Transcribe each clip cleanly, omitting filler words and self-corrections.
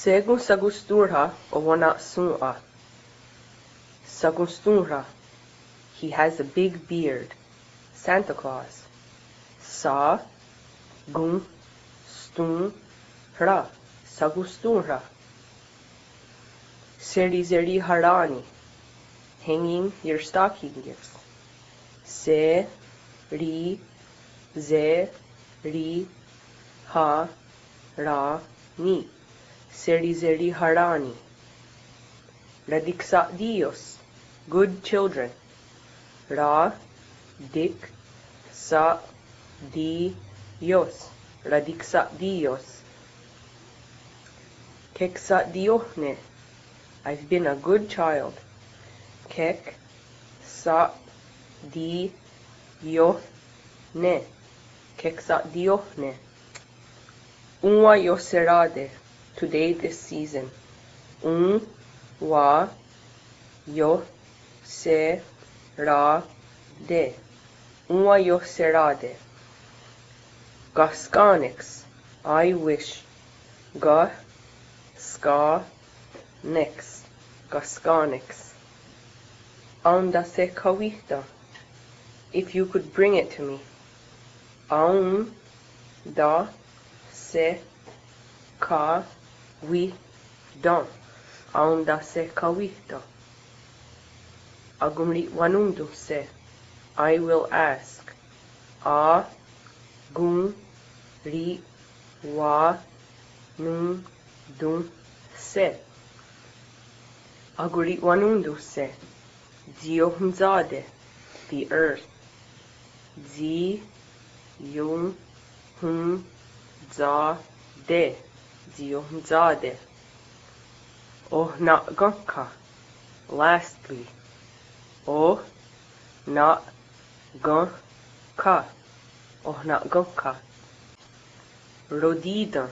Según Sagusturha Owana Sun'a. Sagusturha. He has a big beard. Santa Claus. Sa gun stun ra. Sagusturha. Seri zeri harani. Hanging your stocking gifts. Se ri ze ri ha ra ni. Seri zeri harani. Radiksa Dios. Good children. Ra dik sa Dios. Radiksa Dios. Keksa Diosne. I've been a good child. Kek sa di yo ne. Kek sa Dios ne. Unwa yo serade. Today this season. Wa yo se ra de. Unwa yo serade. Gaskanix. I wish. Ga ska nix. Gaskanix. Anda se kawita. If you could bring it to me. Aun da se ka wi da. Aun da se kawita. Agumri wanundu se. I will ask. A gun ri wa nun dun se. Aguri wanundu se. Ziohunzade. The earth. Zi yun hun za de. Ziohunzade. Oh na gunka. Lastly. Oh na gunka. Oh na gunka. Rodida.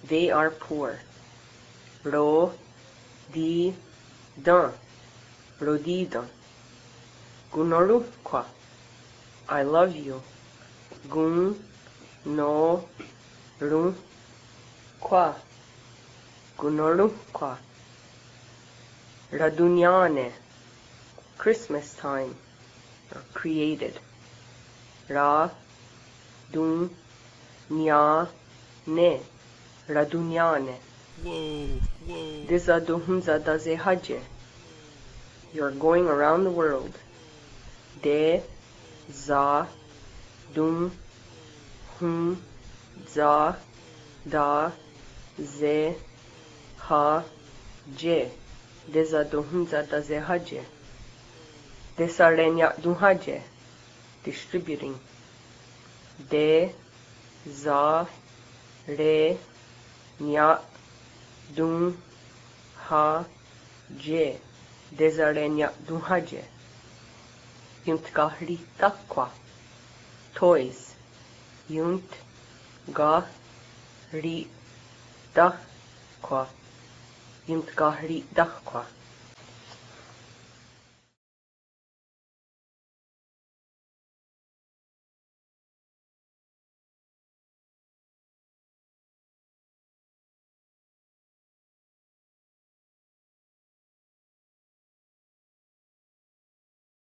They are poor. Ro di dan. Rodida. Gunorukwa. I love you. Gun no ru kwa. Gunorukwa. Radunyane. Christmas time. Or created. Ra dun nya ne. Radunyane. Whoa, whoa. Diza duhunza daze haje. You're going around the world. De za dun hun za da ze ha je. Deza duhunza daze haje. Desarenya duhaje. Distributing. De za re nya dun ha je. Desarenya duhaje. Yunt ga takwa. Toys. Yunt ga takwa. Yunt ga takwa.